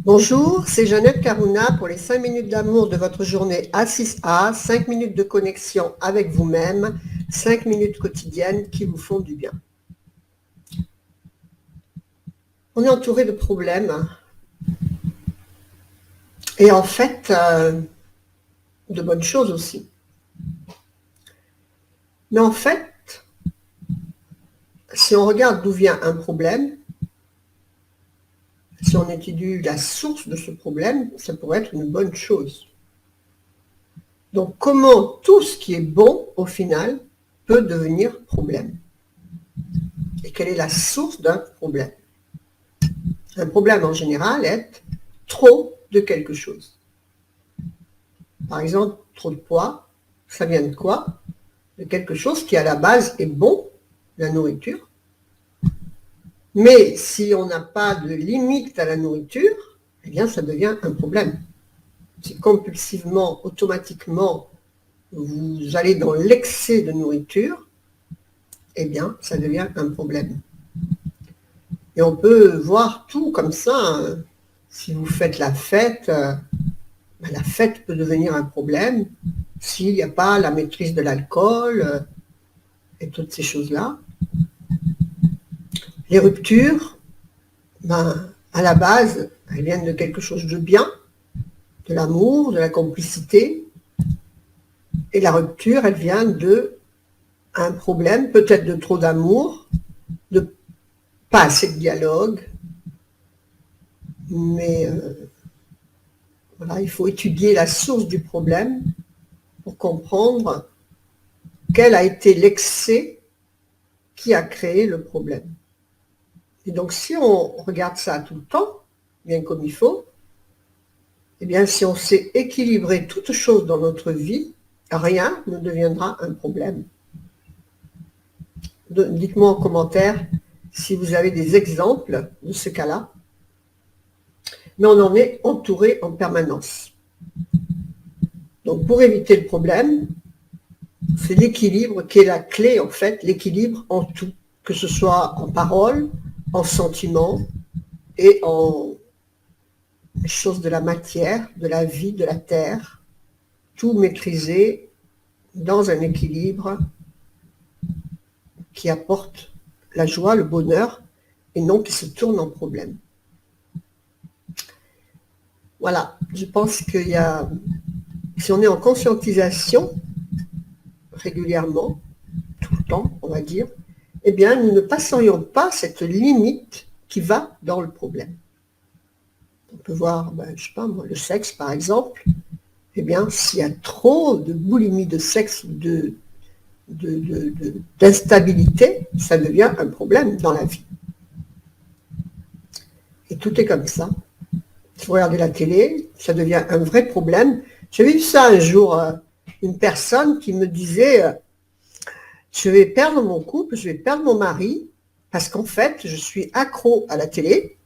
Bonjour, c'est Jeannette Karuna pour les 5 minutes d'amour de votre journée A6A, 5 minutes de connexion avec vous-même, 5 minutes quotidiennes qui vous font du bien. On est entouré de problèmes et en fait de bonnes choses aussi. Mais en fait, si on regarde d'où vient un problème, si on étudie la source de ce problème, ça pourrait être une bonne chose. Donc comment tout ce qui est bon, au final, peut devenir problème? Et quelle est la source d'un problème? Un problème en général est trop de quelque chose. Par exemple, trop de poids, ça vient de quoi? De quelque chose qui à la base est bon, la nourriture. Mais si on n'a pas de limite à la nourriture, eh bien ça devient un problème. Si compulsivement, automatiquement, vous allez dans l'excès de nourriture, eh bien ça devient un problème. Et on peut voir tout comme ça. Si vous faites la fête peut devenir un problème s'il n'y a pas la maîtrise de l'alcool et toutes ces choses-là. Les ruptures, à la base, elles viennent de quelque chose de bien, de l'amour, de la complicité. Et la rupture, elle vient d'un problème, peut-être de trop d'amour, de pas assez de dialogue. Mais voilà, il faut étudier la source du problème pour comprendre quel a été l'excès qui a créé le problème. Et donc, si on regarde ça tout le temps, bien comme il faut, eh bien, si on sait équilibrer toutes choses dans notre vie, rien ne deviendra un problème. Dites-moi en commentaire si vous avez des exemples de ce cas-là. Mais on en est entouré en permanence. Donc, pour éviter le problème, c'est l'équilibre qui est la clé, en fait, l'équilibre en tout, que ce soit en parole, en sentiments et en choses de la matière, de la vie, de la terre, tout maîtriser dans un équilibre qui apporte la joie, le bonheur, et non qui se tourne en problème. Voilà, je pense qu'il y a, si on est en conscientisation régulièrement, tout le temps, on va dire, eh bien, nous ne passerions pas cette limite qui va dans le problème. On peut voir, je sais pas moi, le sexe par exemple, eh bien, s'il y a trop de boulimie de sexe, d'instabilité, ça devient un problème dans la vie. Et tout est comme ça. Si vous regardez la télé, ça devient un vrai problème. J'ai vu ça un jour, une personne qui me disait je vais perdre mon couple, je vais perdre mon mari, parce qu'en fait, je suis accro à la télé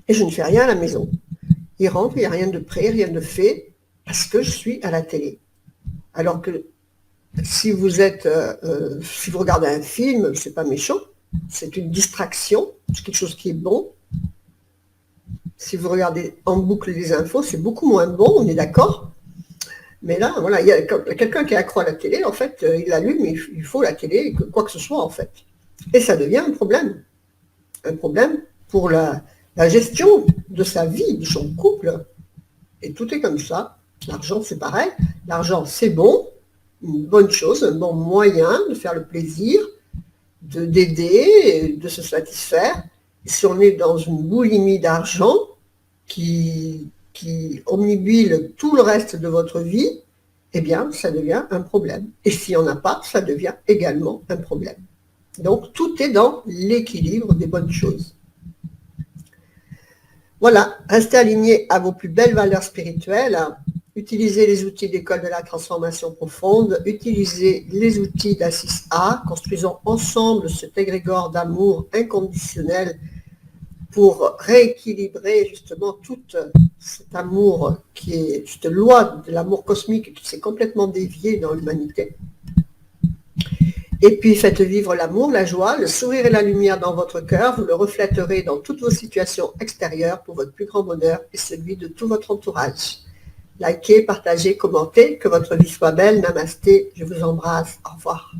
et je ne fais rien à la maison. Il rentre, il n'y a rien de prêt, rien de fait, parce que je suis à la télé. Alors que si vous regardez un film, c'est pas méchant, c'est une distraction, c'est quelque chose qui est bon. Si vous regardez en boucle les infos, c'est beaucoup moins bon, on est d'accord. Mais là, voilà, il y a quelqu'un qui est accro à la télé, en fait, il allume, il faut la télé, quoi que ce soit, en fait. Et ça devient un problème. Un problème pour la gestion de sa vie, de son couple. Et tout est comme ça. L'argent, c'est pareil. L'argent, c'est bon, une bonne chose, un bon moyen de faire le plaisir, d'aider, de se satisfaire. Et si on est dans une boulimie d'argent qui omnibule tout le reste de votre vie, eh bien, ça devient un problème. Et s'il n'y en a pas, ça devient également un problème. Donc, tout est dans l'équilibre des bonnes choses. Voilà, restez alignés à vos plus belles valeurs spirituelles, utilisez les outils d'école de la transformation profonde, utilisez les outils d'A6A, construisons ensemble cet égrégore d'amour inconditionnel pour rééquilibrer justement tout cet amour qui est cette loi de l'amour cosmique qui s'est complètement déviée dans l'humanité. Et puis faites vivre l'amour, la joie, le sourire et la lumière dans votre cœur. Vous le reflèterez dans toutes vos situations extérieures pour votre plus grand bonheur et celui de tout votre entourage. Likez, partagez, commentez. Que votre vie soit belle. Namasté. Je vous embrasse. Au revoir.